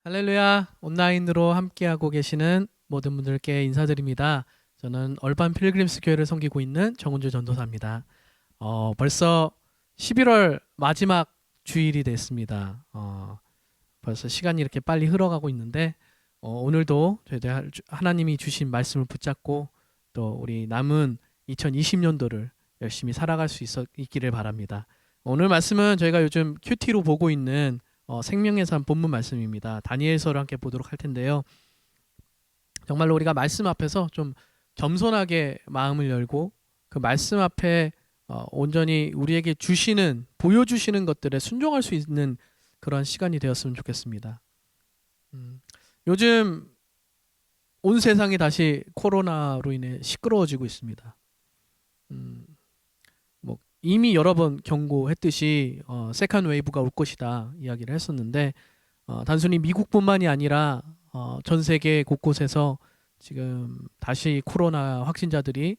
할렐루야. 온라인으로 함께하고 계시는 모든 분들께 인사드립니다. 저는 얼반 필그림스 교회를 섬기고 있는 정은주 전도사입니다. 벌써 11월 마지막 주일이 됐습니다. 벌써 시간이 이렇게 빨리 흘러가고 있는데 오늘도 저희들 하나님이 주신 말씀을 붙잡고 또 우리 남은 2020년도를 열심히 살아갈 수 있기를 바랍니다. 오늘 말씀은 저희가 요즘 큐티로 보고 있는 생명의 삶 본문 말씀입니다. 다니엘서를 함께 보도록 할 텐데요. 정말로 우리가 말씀 앞에서 좀 겸손하게 마음을 열고 그 말씀 앞에 온전히 우리에게 보여주시는 것들에 순종할 수 있는 그런 시간이 되었으면 좋겠습니다. 요즘 온 세상이 다시 코로나로 인해 시끄러워지고 있습니다. 이미 여러 번 경고했듯이 세컨 웨이브가 올 것이다 이야기를 했었는데 단순히 미국뿐만이 아니라 전 세계 곳곳에서 지금 다시 코로나 확진자들이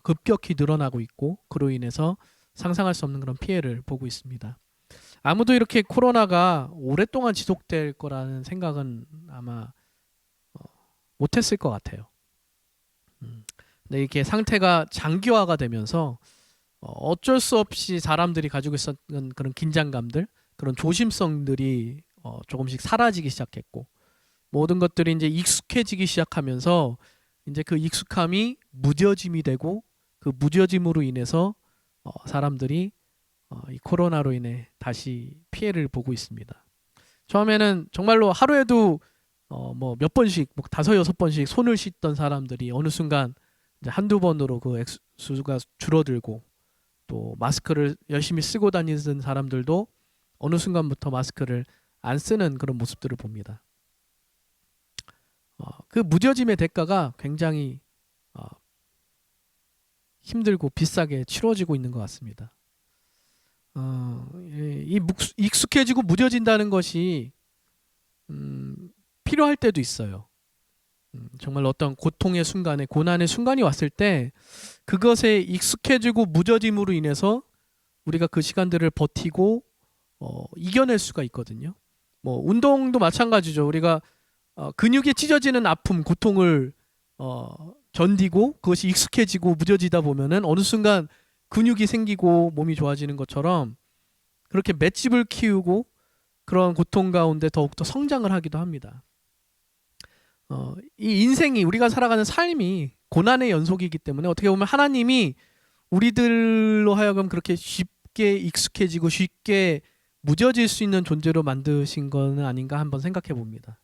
급격히 늘어나고 있고 그로 인해서 상상할 수 없는 그런 피해를 보고 있습니다. 아무도 이렇게 코로나가 오랫동안 지속될 거라는 생각은 아마 못했을 것 같아요. 근데 이렇게 상태가 장기화가 되면서 어쩔 수 없이 사람들이 가지고 있었던 그런 긴장감들, 그런 조심성들이 조금씩 사라지기 시작했고 모든 것들이 이제 익숙해지기 시작하면서 이제 그 익숙함이 무뎌짐이 되고 그 무뎌짐으로 인해서 사람들이 이 코로나로 인해 다시 피해를 보고 있습니다. 처음에는 정말로 하루에도 뭐 몇 번씩, 뭐 5-6번씩 손을 씻던 사람들이 어느 순간 이제 한두 번으로 그 액수가 줄어들고 또 마스크를 열심히 쓰고 다니는 사람들도 어느 순간부터 마스크를 안 쓰는 그런 모습들을 봅니다. 그 무뎌짐의 대가가 굉장히 힘들고 비싸게 치러지고 있는 것 같습니다. 이 익숙해지고 무뎌진다는 것이 필요할 때도 있어요. 정말 어떤 고통의 순간에 고난의 순간이 왔을 때 그것에 익숙해지고 무뎌짐으로 인해서 우리가 그 시간들을 버티고 이겨낼 수가 있거든요. 뭐 운동도 마찬가지죠. 우리가 근육에 찢어지는 아픔, 고통을 견디고 그것이 익숙해지고 무뎌지다 보면은 어느 순간 근육이 생기고 몸이 좋아지는 것처럼 그렇게 맷집을 키우고 그런 고통 가운데 더욱더 성장을 하기도 합니다. 이 인생이 우리가 살아가는 삶이 고난의 연속이기 때문에 어떻게 보면 하나님이 우리들로 하여금 그렇게 쉽게 익숙해지고 쉽게 무뎌질 수 있는 존재로 만드신 것은 아닌가 한번 생각해 봅니다.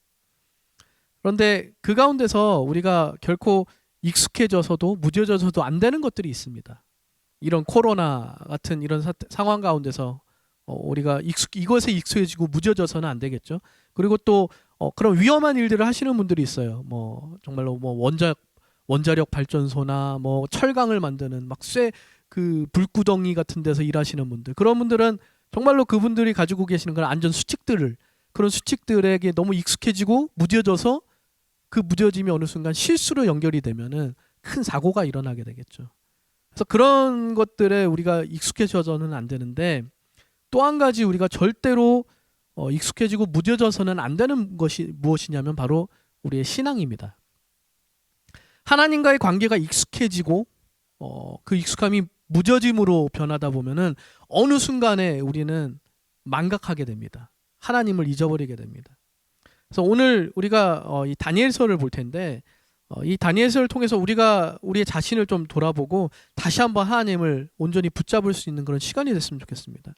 그런데 그 가운데서 우리가 결코 익숙해져서도 무뎌져서도 안 되는 것들이 있습니다. 이런 코로나 같은 이런 상황 가운데서 우리가 이것에 익숙해지고 무뎌져서는 안 되겠죠. 그리고 또 그런 위험한 일들을 하시는 분들이 있어요. 뭐 정말로 뭐 원자력 발전소나 뭐 철강을 만드는 막 그 불구덩이 같은 데서 일하시는 분들, 그런 분들은 정말로 그분들이 가지고 계시는 그런 안전 수칙들을, 그런 수칙들에게 너무 익숙해지고 무뎌져서 그 무뎌짐이 어느 순간 실수로 연결이 되면은 큰 사고가 일어나게 되겠죠. 그래서 그런 것들에 우리가 익숙해져서는 안 되는데, 또 한 가지 우리가 절대로 익숙해지고 무뎌져서는 안 되는 것이 무엇이냐면 바로 우리의 신앙입니다. 하나님과의 관계가 익숙해지고 그 익숙함이 무뎌짐으로 변하다 보면은 어느 순간에 우리는 망각하게 됩니다. 하나님을 잊어버리게 됩니다. 그래서 오늘 우리가 이 다니엘서를 볼 텐데 이 다니엘서를 통해서 우리가 우리의 자신을 좀 돌아보고 다시 한번 하나님을 온전히 붙잡을 수 있는 그런 시간이 됐으면 좋겠습니다.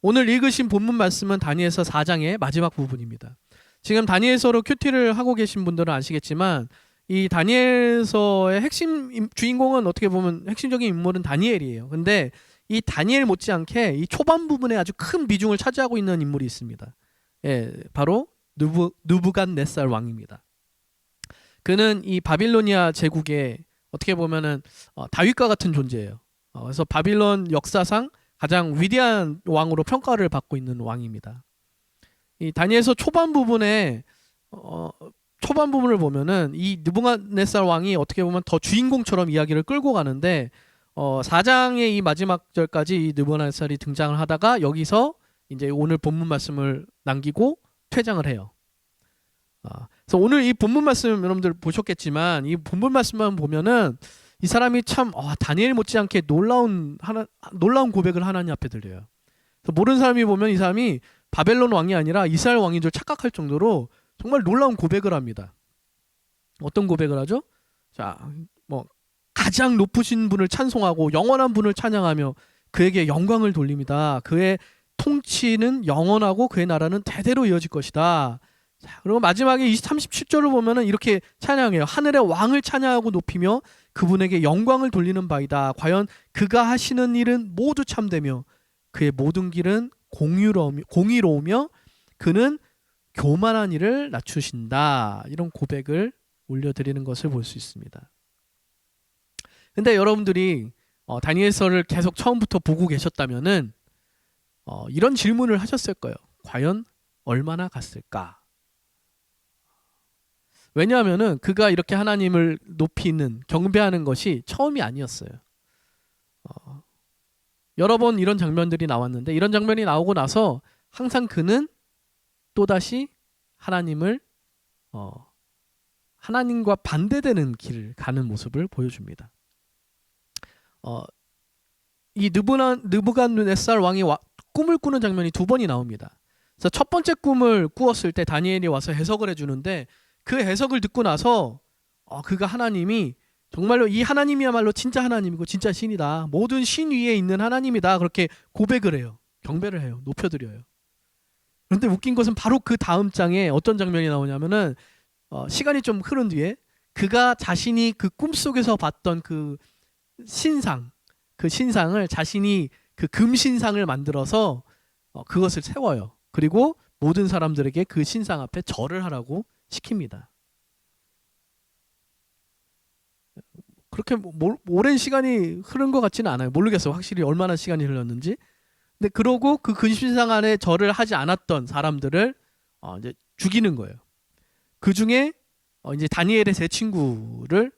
오늘 읽으신 본문 말씀은 다니엘서 4장의 마지막 부분입니다. 지금 다니엘서로 큐티를 하고 계신 분들은 아시겠지만 이 다니엘서의 핵심 주인공은 어떻게 보면 핵심적인 인물은 다니엘이에요. 근데 이 다니엘 못지않게 이 초반 부분에 아주 큰 비중을 차지하고 있는 인물이 있습니다. 예, 바로 느부갓네살 왕입니다. 그는 이 바빌로니아 제국의 어떻게 보면은 다윗과 같은 존재예요. 그래서 바빌론 역사상 가장 위대한 왕으로 평가를 받고 있는 왕입니다. 이 다니엘서 초반 부분에 초반 부분을 보면은 이 느부갓네살 왕이 어떻게 보면 더 주인공처럼 이야기를 끌고 가는데 4장의 이 마지막 절까지 이 느부갓네살이 등장을 하다가 여기서 이제 오늘 본문 말씀을 남기고 퇴장을 해요. 그래서 오늘 이 본문 말씀 여러분들 보셨겠지만 이 본문 말씀만 보면은 이 사람이 참 다니엘 못지않게 놀라운 고백을 하나님 앞에 드려요. 모르는 사람이 보면 이 사람이 바벨론 왕이 아니라 이스라엘 왕인 줄 착각할 정도로 정말 놀라운 고백을 합니다. 어떤 고백을 하죠? 자, 뭐 가장 높으신 분을 찬송하고 영원한 분을 찬양하며 그에게 영광을 돌립니다. 그의 통치는 영원하고 그의 나라는 대대로 이어질 것이다. 자, 그리고 마지막에 37절을 보면은 이렇게 찬양해요. 하늘의 왕을 찬양하고 높이며 그분에게 영광을 돌리는 바이다. 과연 그가 하시는 일은 모두 참되며 그의 모든 길은 공의로우며 그는 교만한 일을 낮추신다. 이런 고백을 올려드리는 것을 볼 수 있습니다. 근데 여러분들이 다니엘서를 계속 처음부터 보고 계셨다면은 이런 질문을 하셨을 거예요. 과연 얼마나 갔을까? 왜냐하면은 그가 이렇게 하나님을 높이는 경배하는 것이 처음이 아니었어요. 여러 번 이런 장면들이 나왔는데 이런 장면이 나오고 나서 항상 그는 또다시 하나님과 반대되는 길을 가는 모습을 보여줍니다. 이 느부갓네살 왕이 꿈을 꾸는 장면이 두 번이 나옵니다. 그래서 첫 번째 꿈을 꾸었을 때 다니엘이 와서 해석을 해주는데 그 해석을 듣고 나서 그가 하나님이 정말로 이 하나님이야말로 진짜 하나님이고 진짜 신이다. 모든 신 위에 있는 하나님이다. 그렇게 고백을 해요. 경배를 해요. 높여드려요. 그런데 웃긴 것은 바로 그 다음 장에 어떤 장면이 나오냐면은 시간이 좀 흐른 뒤에 그가 자신이 그 꿈속에서 봤던 그 신상을 자신이 그 금신상을 만들어서 그것을 세워요. 그리고 모든 사람들에게 그 신상 앞에 절을 하라고 시킵니다. 그렇게 오랜 시간이 흐른 것 같지는 않아요. 모르겠어요. 확실히 얼마나 시간이 흘렀는지. 근데 그러고 그 금신상 안에 절을 하지 않았던 사람들을 이제 죽이는 거예요. 그 중에 이제 다니엘의 세 친구를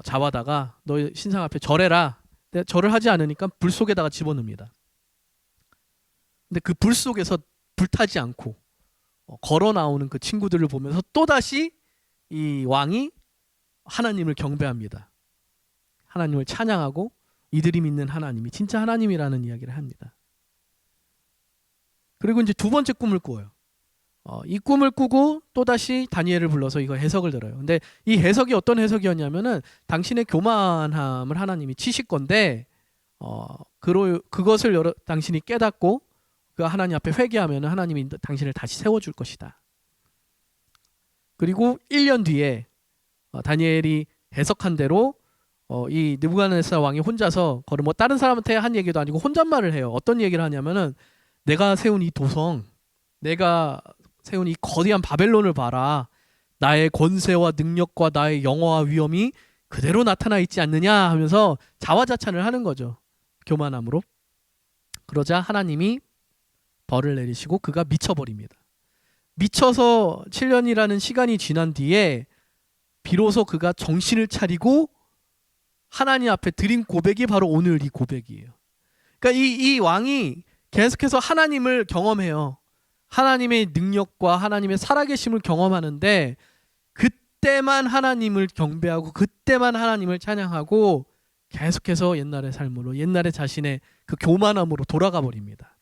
잡아다가 너 신상 앞에 절해라. 근데 절을 하지 않으니까 불 속에다가 집어넣습니다. 근데 그 불 속에서 불타지 않고 걸어 나오는 그 친구들을 보면서 또다시 이 왕이 하나님을 경배합니다. 하나님을 찬양하고 이들이 믿는 하나님이 진짜 하나님이라는 이야기를 합니다. 그리고 이제 두 번째 꿈을 꾸어요. 이 꿈을 꾸고 또다시 다니엘을 불러서 이거 해석을 들어요. 근데 이 해석이 어떤 해석이었냐면은 당신의 교만함을 하나님이 치실 건데 그것을 당신이 깨닫고 그 하나님 앞에 회개하면 하나님이 당신을 다시 세워줄 것이다. 그리고 1년 뒤에 다니엘이 해석한 대로 이 느부갓네살 왕이 혼자서 뭐 다른 사람한테 한 얘기도 아니고 혼잣말을 해요. 어떤 얘기를 하냐면은 내가 세운 이 도성, 내가 세운 이 거대한 바벨론을 봐라. 나의 권세와 능력과 나의 영어와 위엄이 그대로 나타나 있지 않느냐 하면서 자화자찬을 하는 거죠. 교만함으로. 그러자 하나님이 벌을 내리시고 그가 미쳐버립니다. 미쳐서 7년이라는 시간이 지난 뒤에 비로소 그가 정신을 차리고 하나님 앞에 드린 고백이 바로 오늘 이 고백이에요. 그러니까 이 왕이 계속해서 하나님을 경험해요. 하나님의 능력과 하나님의 살아계심을 경험하는데 그때만 하나님을 경배하고 그때만 하나님을 찬양하고 계속해서 옛날의 삶으로 옛날의 자신의 그 교만함으로 돌아가 버립니다.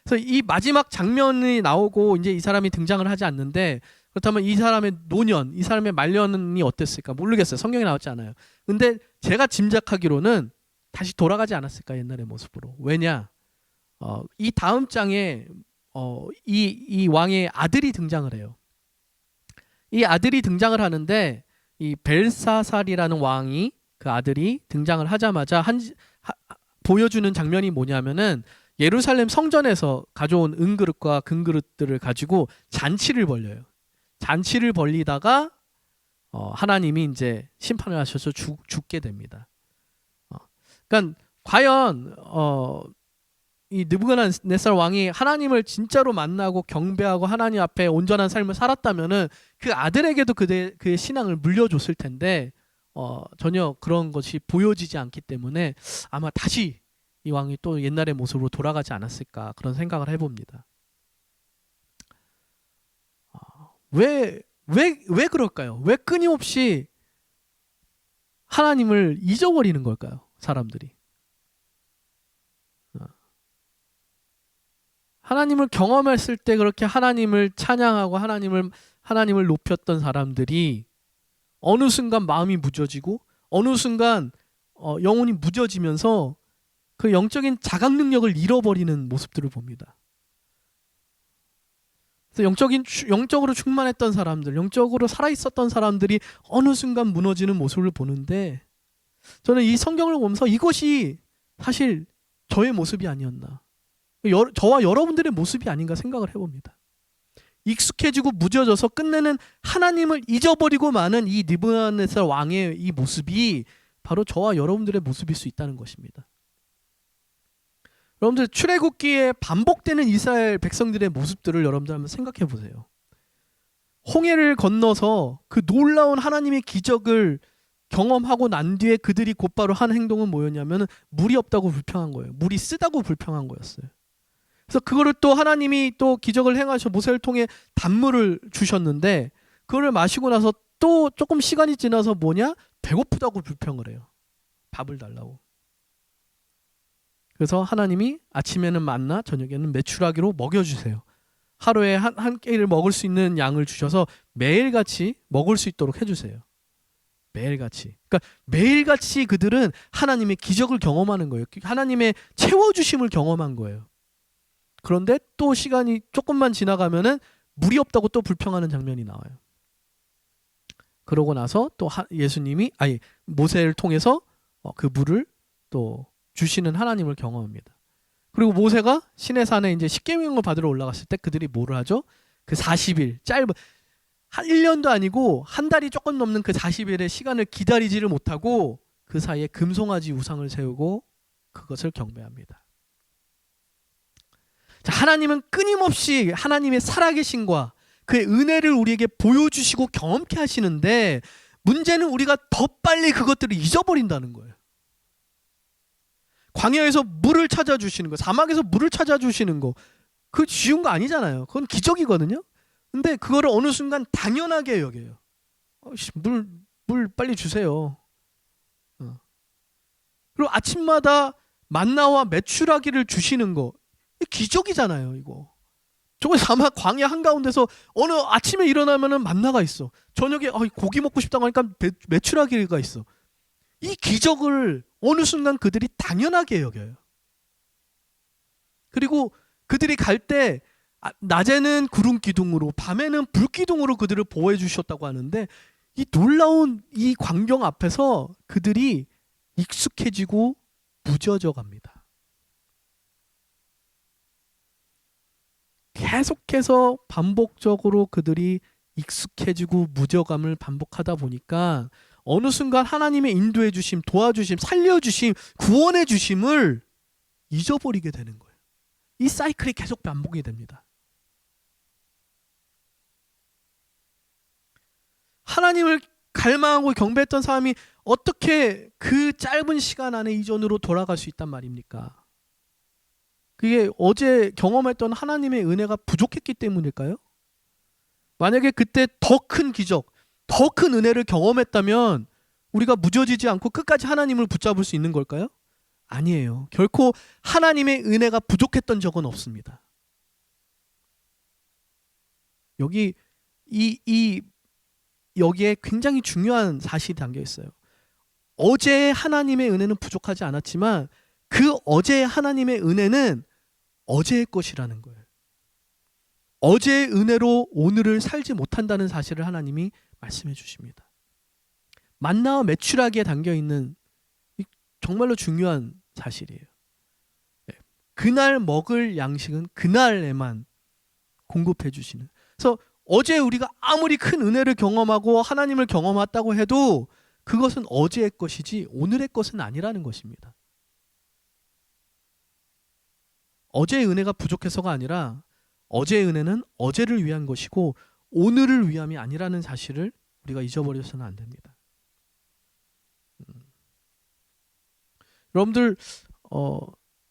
그래서 이 마지막 장면이 나오고 이제 이 사람이 등장을 하지 않는데 그렇다면 이 사람의 노년, 이 사람의 말년이 어땠을까 모르겠어요. 성경에 나오지 않아요. 근데 제가 짐작하기로는 다시 돌아가지 않았을까 옛날의 모습으로. 왜냐? 이 다음 장에 이 왕의 아들이 등장을 해요. 이 아들이 등장을 하는데 이 벨사살이라는 왕이 그 아들이 등장을 하자마자 보여주는 장면이 뭐냐면은 예루살렘 성전에서 가져온 은그릇과 금그릇들을 가지고 잔치를 벌려요. 잔치를 벌리다가 하나님이 이제 심판을 하셔서 죽게 됩니다. 그러니까 과연 이 느부갓네살 왕이 하나님을 진짜로 만나고 경배하고 하나님 앞에 온전한 삶을 살았다면은 그 아들에게도 그의 신앙을 물려줬을 텐데 전혀 그런 것이 보여지지 않기 때문에 아마 다시 이 왕이 또 옛날의 모습으로 돌아가지 않았을까 그런 생각을 해봅니다. 왜 그럴까요? 왜 끊임없이 하나님을 잊어버리는 걸까요? 사람들이. 하나님을 경험했을 때 그렇게 하나님을 찬양하고 하나님을 높였던 사람들이 어느 순간 마음이 무뎌지고 어느 순간 영혼이 무뎌지면서 그 영적인 자각 능력을 잃어버리는 모습들을 봅니다. 그래서 영적으로 충만했던 사람들, 영적으로 살아있었던 사람들이 어느 순간 무너지는 모습을 보는데 저는 이 성경을 보면서 이것이 사실 저의 모습이 아니었나. 저와 여러분들의 모습이 아닌가 생각을 해봅니다. 익숙해지고 무뎌져서 끝내는 하나님을 잊어버리고 마는 이 느부갓네살 왕의 이 모습이 바로 저와 여러분들의 모습일 수 있다는 것입니다. 여러분들 출애굽기에 반복되는 이스라엘 백성들의 모습들을 여러분들 한번 생각해 보세요. 홍해를 건너서 그 놀라운 하나님의 기적을 경험하고 난 뒤에 그들이 곧바로 한 행동은 뭐였냐면 물이 없다고 불평한 거예요. 물이 쓰다고 불평한 거였어요. 그래서 그거를 또 하나님이 또 기적을 행하셔 모세를 통해 단물을 주셨는데 그거를 마시고 나서 또 조금 시간이 지나서 뭐냐? 배고프다고 불평을 해요. 밥을 달라고. 그래서 하나님이 아침에는 만나 저녁에는 메추라기로 먹여주세요. 하루에 한 끼를 먹을 수 있는 양을 주셔서 매일같이 먹을 수 있도록 해주세요. 매일같이. 그러니까 매일같이 그들은 하나님의 기적을 경험하는 거예요. 하나님의 채워주심을 경험한 거예요. 그런데 또 시간이 조금만 지나가면은 물이 없다고 또 불평하는 장면이 나와요. 그러고 나서 또 모세를 통해서 그 물을 또 주시는 하나님을 경험합니다. 그리고 모세가 시내산에 이제 십계명을 받으러 올라갔을 때 그들이 뭐를 하죠? 그 40일 짧은 한 1년도 아니고 한 달이 조금 넘는 그 40일의 시간을 기다리지를 못하고 그 사이에 금송아지 우상을 세우고 그것을 경배합니다. 자, 하나님은 끊임없이 하나님의 살아계심과 그의 은혜를 우리에게 보여주시고 경험케 하시는데 문제는 우리가 더 빨리 그것들을 잊어버린다는 거예요. 광야에서 물을 찾아주시는 거, 사막에서 물을 찾아주시는 거, 그거 쉬운 거 아니잖아요. 그건 기적이거든요. 근데 그거를 어느 순간 당연하게 여겨요. 물 빨리 주세요. 그리고 아침마다 만나와 메추라기를 주시는 거, 기적이잖아요, 이거. 저거 사막 광야 한가운데서 어느 아침에 일어나면은 만나가 있어. 저녁에 고기 먹고 싶다고 하니까 메추라기가 있어. 이 기적을 어느 순간 그들이 당연하게 여겨요. 그리고 그들이 갈 때 낮에는 구름 기둥으로 밤에는 불 기둥으로 그들을 보호해 주셨다고 하는데 이 놀라운 이 광경 앞에서 그들이 익숙해지고 무뎌져 갑니다. 계속해서 반복적으로 그들이 익숙해지고 무뎌감을 반복하다 보니까 어느 순간 하나님의 인도해 주심, 도와주심, 살려주심, 구원해 주심을 잊어버리게 되는 거예요. 이 사이클이 계속 반복이 됩니다. 하나님을 갈망하고 경배했던 사람이 어떻게 그 짧은 시간 안에 이전으로 돌아갈 수 있단 말입니까? 그게 어제 경험했던 하나님의 은혜가 부족했기 때문일까요? 만약에 그때 더 큰 기적, 더 큰 은혜를 경험했다면 우리가 무뎌지지 않고 끝까지 하나님을 붙잡을 수 있는 걸까요? 아니에요. 결코 하나님의 은혜가 부족했던 적은 없습니다. 여기에 굉장히 중요한 사실이 담겨 있어요. 어제의 하나님의 은혜는 부족하지 않았지만 그 어제의 하나님의 은혜는 어제의 것이라는 거예요. 어제의 은혜로 오늘을 살지 못한다는 사실을 하나님이 말씀해 주십니다. 만나와 메추라기에 담겨 있는 정말로 중요한 사실이에요. 그날 먹을 양식은 그날에만 공급해 주시는. 그래서 어제 우리가 아무리 큰 은혜를 경험하고 하나님을 경험했다고 해도 그것은 어제의 것이지 오늘의 것은 아니라는 것입니다. 어제의 은혜가 부족해서가 아니라 어제의 은혜는 어제를 위한 것이고 오늘을 위함이 아니라는 사실을 우리가 잊어버려서는 안 됩니다. 여러분들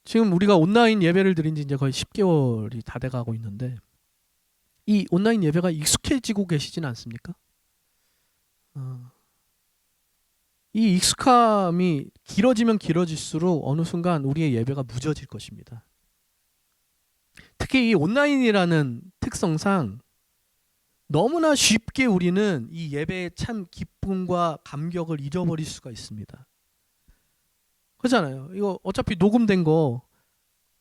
지금 우리가 온라인 예배를 드린 지 이제 거의 10개월이 다 돼가고 있는데 이 온라인 예배가 익숙해지고 계시지는 않습니까? 이 익숙함이 길어지면 길어질수록 어느 순간 우리의 예배가 무뎌질 것입니다. 특히 이 온라인이라는 특성상 너무나 쉽게 우리는 이 예배의 참 기쁨과 감격을 잃어버릴 수가 있습니다. 그렇잖아요. 이거 어차피 녹음된 거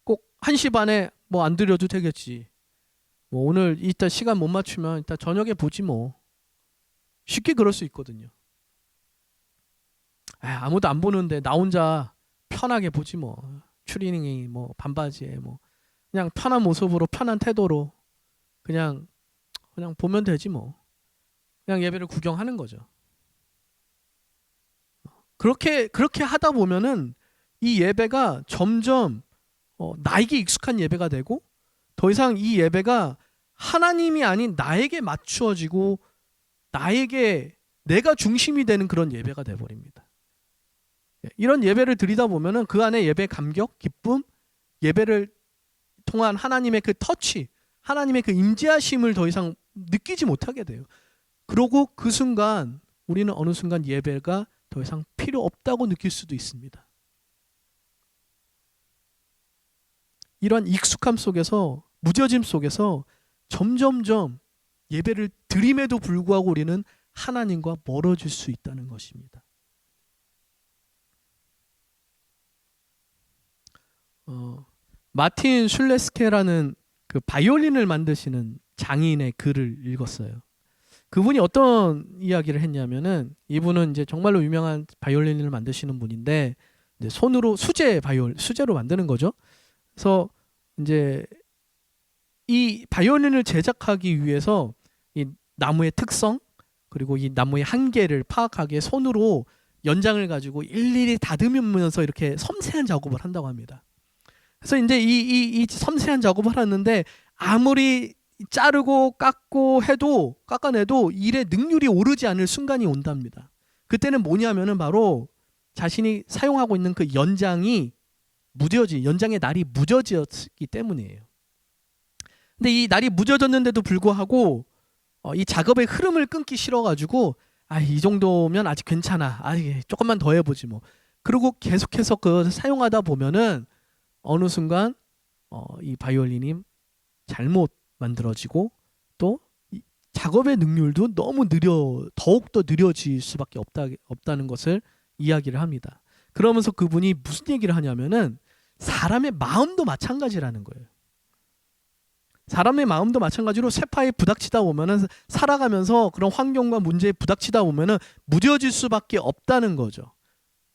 꼭 1시 반에 뭐 안 드려도 되겠지. 뭐 오늘 이따 시간 못 맞추면 이따 저녁에 보지 뭐. 쉽게 그럴 수 있거든요. 아무도 안 보는데 나 혼자 편하게 보지 뭐. 추리닝이 뭐 반바지에 뭐 그냥 편한 모습으로 편한 태도로 그냥 보면 되지 뭐. 그냥 예배를 구경하는 거죠. 그렇게 하다 보면은 이 예배가 점점 나에게 익숙한 예배가 되고 더 이상 이 예배가 하나님이 아닌 나에게 맞추어지고 나에게 내가 중심이 되는 그런 예배가 돼버립니다. 이런 예배를 드리다 보면은 그 안에 예배 감격, 기쁨, 예배를 통한 하나님의 그 터치, 하나님의 그 임재하심을 더 이상 느끼지 못하게 돼요. 그러고 그 순간 우리는 어느 순간 예배가 더 이상 필요 없다고 느낄 수도 있습니다. 이러한 익숙함 속에서, 무뎌짐 속에서 점점점 예배를 드림에도 불구하고 우리는 하나님과 멀어질 수 있다는 것입니다. 마틴 슐레스케라는 그 바이올린을 만드시는 장인의 글을 읽었어요. 그분이 어떤 이야기를 했냐면은 이분은 이제 정말로 유명한 바이올린을 만드시는 분인데 이제 손으로 수제로 만드는 거죠. 그래서 이제 이 바이올린을 제작하기 위해서 이 나무의 특성 그리고 이 나무의 한계를 파악하기에 손으로 연장을 가지고 일일이 다듬으면서 이렇게 섬세한 작업을 한다고 합니다. 그래서 이제 이 섬세한 작업을 하는데 아무리 자르고 깎아내도 일의 능률이 오르지 않을 순간이 온답니다. 그때는 뭐냐면은 바로 자신이 사용하고 있는 그 연장의 날이 무뎌졌기 때문이에요. 근데 이 날이 무뎌졌는데도 불구하고 이 작업의 흐름을 끊기 싫어가지고 이 정도면 아직 괜찮아. 조금만 더 해보지 뭐. 그리고 계속해서 그 사용하다 보면은 어느 순간 이 바이올린이 잘못 만들어지고 또 작업의 능률도 너무 더욱더 느려질 수밖에 없다는 것을 이야기를 합니다. 그러면서 그분이 무슨 얘기를 하냐면은 사람의 마음도 마찬가지라는 거예요. 사람의 마음도 마찬가지로 쇠파에 부닥치다 보면은 살아가면서 그런 환경과 문제에 부닥치다 보면은 무뎌질 수밖에 없다는 거죠.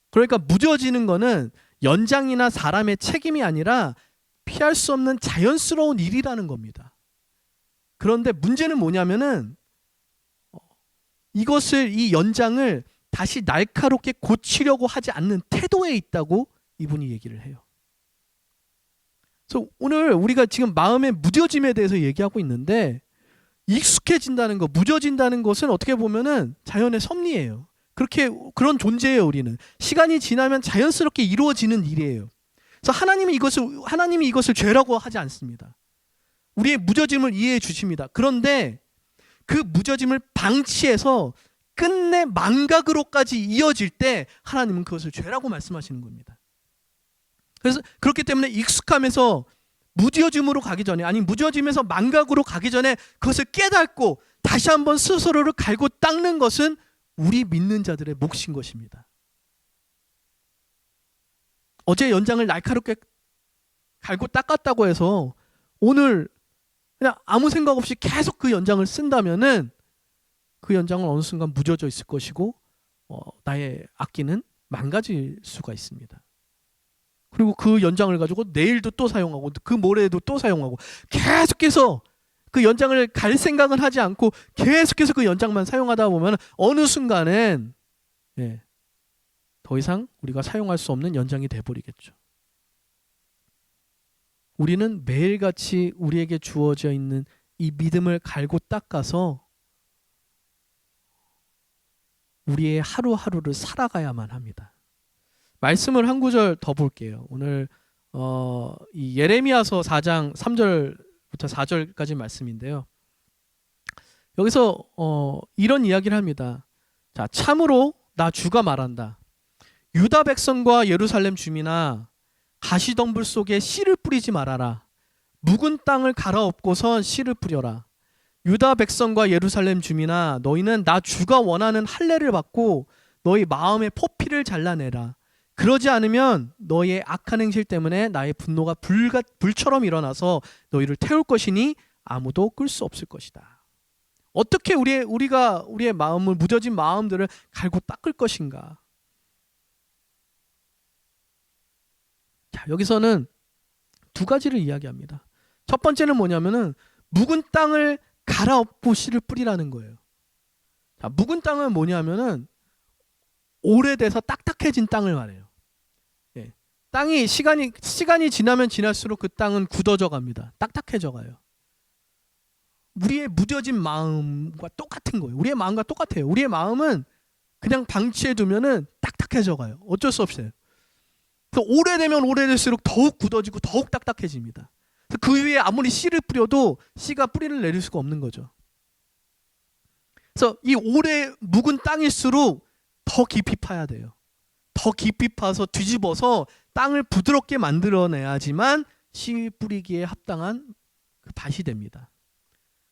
그러니까 무뎌지는 거는 연장이나 사람의 책임이 아니라 피할 수 없는 자연스러운 일이라는 겁니다. 그런데 문제는 뭐냐면은 이 연장을 다시 날카롭게 고치려고 하지 않는 태도에 있다고 이분이 얘기를 해요. 그래서 오늘 우리가 지금 마음의 무뎌짐에 대해서 얘기하고 있는데 익숙해진다는 것, 무뎌진다는 것은 어떻게 보면은 자연의 섭리예요. 그런 존재예요, 우리는. 시간이 지나면 자연스럽게 이루어지는 일이에요. 그래서 하나님이 이것을 죄라고 하지 않습니다. 우리의 무뎌짐을 이해해 주십니다. 그런데 그 무뎌짐을 방치해서 끝내 망각으로까지 이어질 때 하나님은 그것을 죄라고 말씀하시는 겁니다. 그래서 그렇기 때문에 익숙함에서 무뎌짐으로 가기 전에, 아니 무뎌짐에서 망각으로 가기 전에 그것을 깨닫고 다시 한번 스스로를 갈고 닦는 것은 우리 믿는 자들의 몫인 것입니다. 어제 연장을 날카롭게 갈고 닦았다고 해서 오늘 그냥 아무 생각 없이 계속 그 연장을 쓴다면은 그 연장은 어느 순간 무뎌져 있을 것이고 나의 악기는 망가질 수가 있습니다. 그리고 그 연장을 가지고 내일도 또 사용하고 그 모레에도 또 사용하고 계속해서 그 연장을 갈 생각은 하지 않고 계속해서 그 연장만 사용하다 보면 어느 순간엔 더 이상 우리가 사용할 수 없는 연장이 돼버리겠죠. 우리는 매일같이 우리에게 주어져 있는 이 믿음을 갈고 닦아서 우리의 하루하루를 살아가야만 합니다. 말씀을 한 구절 더 볼게요. 오늘 이 예레미야서 4장 3절부터 4절까지 말씀인데요. 여기서 이런 이야기를 합니다. 자, 참으로 나 주가 말한다. 유다 백성과 예루살렘 주민아, 가시덤불 속에 씨를 뿌리지 말아라. 묵은 땅을 갈아엎고선 씨를 뿌려라. 유다 백성과 예루살렘 주민아, 너희는 나 주가 원하는 할례를 받고 너희 마음의 포피를 잘라내라. 그러지 않으면 너희의 악한 행실 때문에 나의 분노가 불처럼 일어나서 너희를 태울 것이니 아무도 끌 수 없을 것이다. 어떻게 우리가 우리의 마음을, 무뎌진 마음들을 갈고 닦을 것인가? 자, 여기서는 두 가지를 이야기합니다. 첫 번째는 뭐냐면은 묵은 땅을 갈아엎고 씨를 뿌리라는 거예요. 자, 묵은 땅은 뭐냐면은 오래돼서 딱딱해진 땅을 말해요. 예. 땅이 시간이 지나면 지날수록 그 땅은 굳어져 갑니다. 딱딱해져 가요. 우리의 무뎌진 마음과 똑같은 거예요. 우리의 마음과 똑같아요. 우리의 마음은 그냥 방치해 두면은 딱딱해져 가요. 어쩔 수 없어요. 그래서 오래되면 오래될수록 더욱 굳어지고 더욱 딱딱해집니다. 그 위에 아무리 씨를 뿌려도 씨가 뿌리를 내릴 수가 없는 거죠. 그래서 이 오래 묵은 땅일수록 더 깊이 파야 돼요. 더 깊이 파서 뒤집어서 땅을 부드럽게 만들어내야지만 씨 뿌리기에 합당한 그 밭이 됩니다.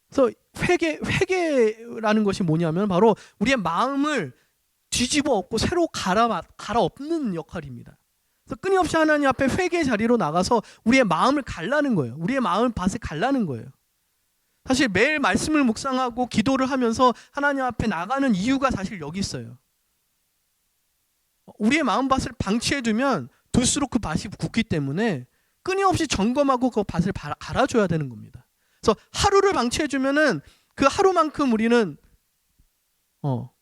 그래서 회개라는 것이 뭐냐면 바로 우리의 마음을 뒤집어 엎고 새로 갈아엎는 역할입니다. 그래서 끊임없이 하나님 앞에 회개의 자리로 나가서 우리의 마음을 갈라는 거예요. 우리의 마음을 밭에 갈라는 거예요. 사실 매일 말씀을 묵상하고 기도를 하면서 하나님 앞에 나가는 이유가 사실 여기 있어요. 우리의 마음밭을 방치해두면 둘수록 그 밭이 굳기 때문에 끊임없이 점검하고 그 밭을 갈아줘야 되는 겁니다. 그래서 하루를 방치해주면은 그 하루만큼 우리는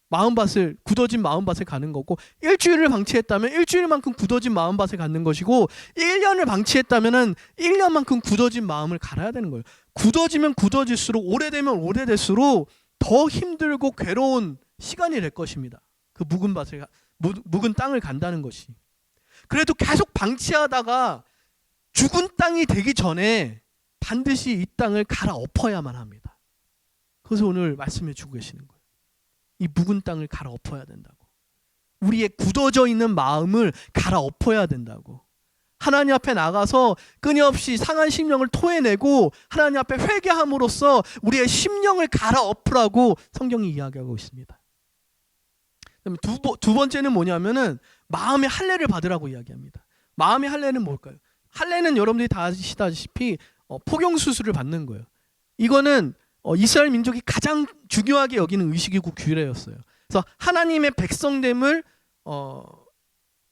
마음밭을, 굳어진 마음밭을 가는 거고, 일주일을 방치했다면 일주일만큼 굳어진 마음밭을 갖는 것이고, 1년을 방치했다면은 1년만큼 굳어진 마음을 갈아야 되는 거예요. 굳어지면 굳어질수록, 오래되면 오래될수록 더 힘들고 괴로운 시간이 될 것입니다. 그 묵은 땅을 간다는 것이. 그래도 계속 방치하다가 죽은 땅이 되기 전에 반드시 이 땅을 갈아엎어야만 합니다. 그래서 오늘 말씀해 주고 계시는 거예요. 이 묵은 땅을 갈아엎어야 된다고. 우리의 굳어져 있는 마음을 갈아엎어야 된다고. 하나님 앞에 나가서 끊임없이 상한 심령을 토해내고 하나님 앞에 회개함으로써 우리의 심령을 갈아엎으라고 성경이 이야기하고 있습니다. 두 번째는 뭐냐면은 마음의 할례를 받으라고 이야기합니다. 마음의 할례는 뭘까요? 할례는 여러분들이 다 아시다시피 포경수술을 받는 거예요. 이거는 이스라엘 민족이 가장 중요하게 여기는 의식이고 규례였어요. 그래서 하나님의 백성됨을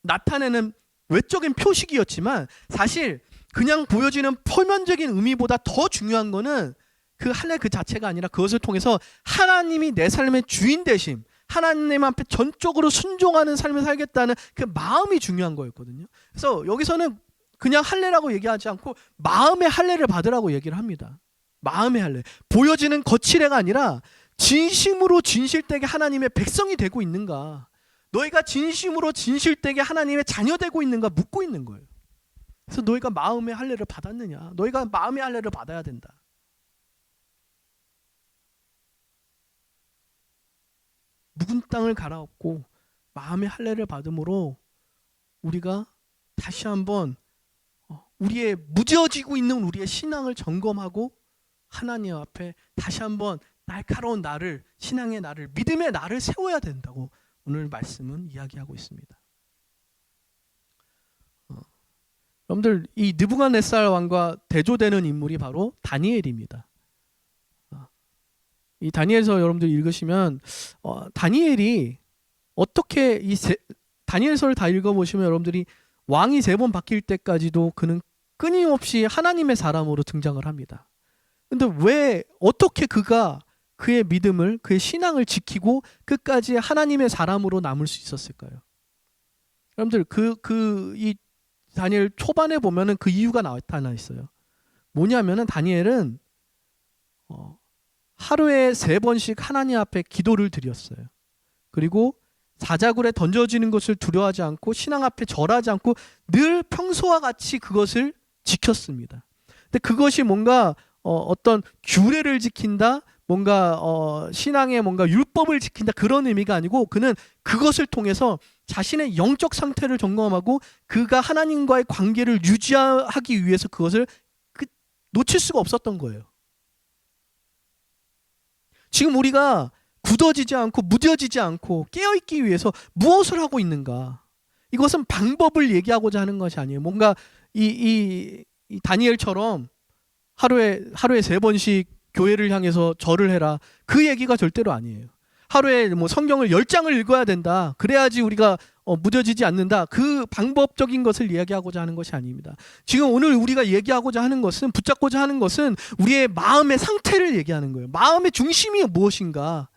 나타내는 외적인 표식이었지만 사실 그냥 보여지는 표면적인 의미보다 더 중요한 거는 그 할례 그 자체가 아니라 그것을 통해서 하나님이 내 삶의 주인 되심, 하나님 앞에 전적으로 순종하는 삶을 살겠다는 그 마음이 중요한 거였거든요. 그래서 여기서는 그냥 할례라고 얘기하지 않고 마음의 할례를 받으라고 얘기를 합니다. 마음의 할례. 보여지는 거칠애가 아니라 진심으로 진실되게 하나님의 백성이 되고 있는가, 너희가 진심으로 진실되게 하나님의 자녀 되고 있는가 묻고 있는 거예요. 그래서 너희가 마음의 할례를 받았느냐, 너희가 마음의 할례를 받아야 된다. 묵은 땅을 갈아엎고 마음의 할례를 받음으로 우리가 다시 한번 우리의 무뎌지고 있는 우리의 신앙을 점검하고 하나님 앞에 다시 한번 날카로운 나를, 신앙의 나를, 믿음의 나를 세워야 된다고 오늘 말씀은 이야기하고 있습니다. 여러분들, 이 느부갓네살 왕과 대조되는 인물이 바로 다니엘입니다. 이 다니엘서 여러분들 읽으시면 다니엘이 어떻게 다니엘서를 다 읽어보시면 여러분들이 왕이 3번 바뀔 때까지도 그는 끊임없이 하나님의 사람으로 등장을 합니다. 근데 왜 어떻게 그가 그의 믿음을, 그의 신앙을 지키고 끝까지 하나님의 사람으로 남을 수 있었을까요? 여러분들 이 다니엘 초반에 보면은 그 이유가 나타나 있어요. 뭐냐면은 다니엘은 하루에 3번씩 하나님 앞에 기도를 드렸어요. 그리고 사자굴에 던져지는 것을 두려워하지 않고 신앙 앞에 절하지 않고 늘 평소와 같이 그것을 지켰습니다. 근데 그것이 뭔가 어떤 규례를 지킨다, 뭔가 신앙의 뭔가 율법을 지킨다 그런 의미가 아니고 그는 그것을 통해서 자신의 영적 상태를 점검하고 그가 하나님과의 관계를 유지하기 위해서 그것을 놓칠 수가 없었던 거예요. 지금 우리가 굳어지지 않고 무뎌지지 않고 깨어있기 위해서 무엇을 하고 있는가? 이것은 방법을 얘기하고자 하는 것이 아니에요. 뭔가 이 다니엘처럼 하루에 3번씩 교회를 향해서 절을 해라. 그 얘기가 절대로 아니에요. 하루에 뭐 성경을 10장을 읽어야 된다. 그래야지 우리가 무뎌지지 않는다. 그 방법적인 것을 이야기하고자 하는 것이 아닙니다. 지금 오늘 우리가 얘기하고자 하는 것은, 붙잡고자 하는 것은 우리의 마음의 상태를 얘기하는 거예요. 마음의 중심이 무엇인가?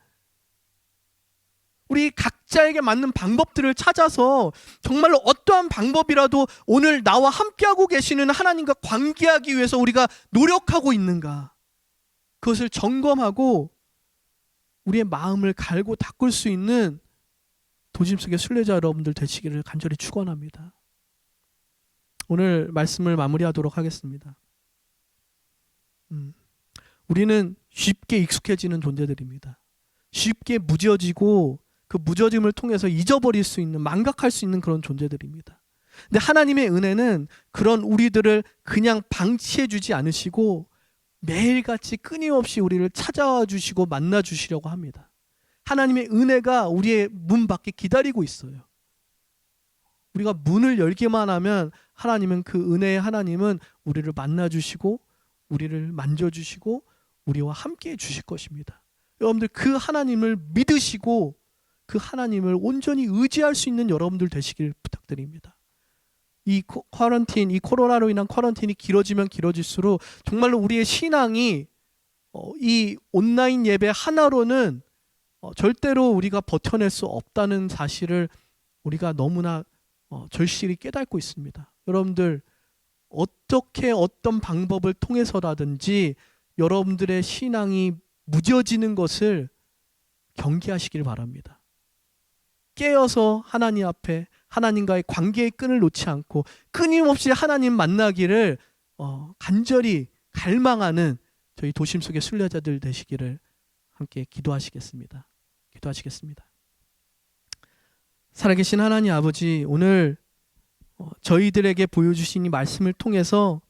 우리 각자에게 맞는 방법들을 찾아서 정말로 어떠한 방법이라도 오늘 나와 함께하고 계시는 하나님과 관계하기 위해서 우리가 노력하고 있는가? 그것을 점검하고 우리의 마음을 갈고 닦을 수 있는 도심 속의 순례자 여러분들 되시기를 간절히 축원합니다. 오늘 말씀을 마무리하도록 하겠습니다. 우리는 쉽게 익숙해지는 존재들입니다. 쉽게 무뎌지고 그 무뎌짐을 통해서 잊어버릴 수 있는, 망각할 수 있는 그런 존재들입니다. 근데 하나님의 은혜는 그런 우리들을 그냥 방치해 주지 않으시고 매일같이 끊임없이 우리를 찾아와 주시고 만나 주시려고 합니다. 하나님의 은혜가 우리의 문 밖에 기다리고 있어요. 우리가 문을 열기만 하면 하나님은, 그 은혜의 하나님은 우리를 만나 주시고 우리를 만져 주시고 우리와 함께 해 주실 것입니다. 여러분들 그 하나님을 믿으시고 그 하나님을 온전히 의지할 수 있는 여러분들 되시길 부탁드립니다. 이 쿼런틴, 이 코로나로 인한 쿼런틴이 길어지면 길어질수록 정말로 우리의 신앙이 이 온라인 예배 하나로는 절대로 우리가 버텨낼 수 없다는 사실을 우리가 너무나 절실히 깨닫고 있습니다. 여러분들 어떻게 어떤 방법을 통해서라든지 여러분들의 신앙이 무뎌지는 것을 경계하시길 바랍니다. 깨어서 하나님 앞에 하나님과의 관계의 끈을 놓지 않고 끊임없이 하나님 만나기를 간절히 갈망하는 저희 도심 속의 순례자들 되시기를 함께 기도하시겠습니다. 기도하시겠습니다. 살아계신 하나님 아버지, 오늘 저희들에게 보여주신 이 말씀을 통해서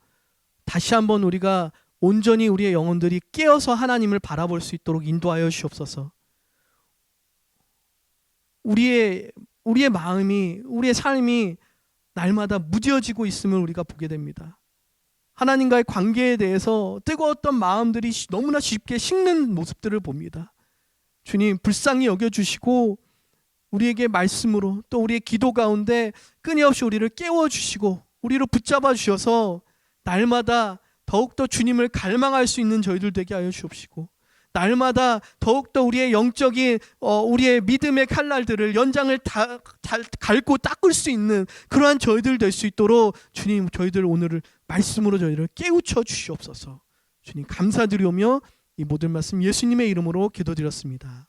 다시 한번 우리가 온전히 우리의 영혼들이 깨어서 하나님을 바라볼 수 있도록 인도하여 주옵소서. 우리의 마음이, 우리의 삶이 날마다 무뎌지고 있음을 우리가 보게 됩니다. 하나님과의 관계에 대해서 뜨거웠던 마음들이 너무나 쉽게 식는 모습들을 봅니다. 주님, 불쌍히 여겨주시고 우리에게 말씀으로 또 우리의 기도 가운데 끊임없이 우리를 깨워주시고 우리를 붙잡아 주셔서 날마다 더욱더 주님을 갈망할 수 있는 저희들 되게 하여 주옵시고, 날마다 더욱더 우리의 영적인 우리의 믿음의 칼날들을, 연장을 다 갈고 닦을 수 있는 그러한 저희들 될 수 있도록 주님, 저희들 오늘을 말씀으로 저희를 깨우쳐 주시옵소서. 주님 감사드리오며 이 모든 말씀 예수님의 이름으로 기도드렸습니다.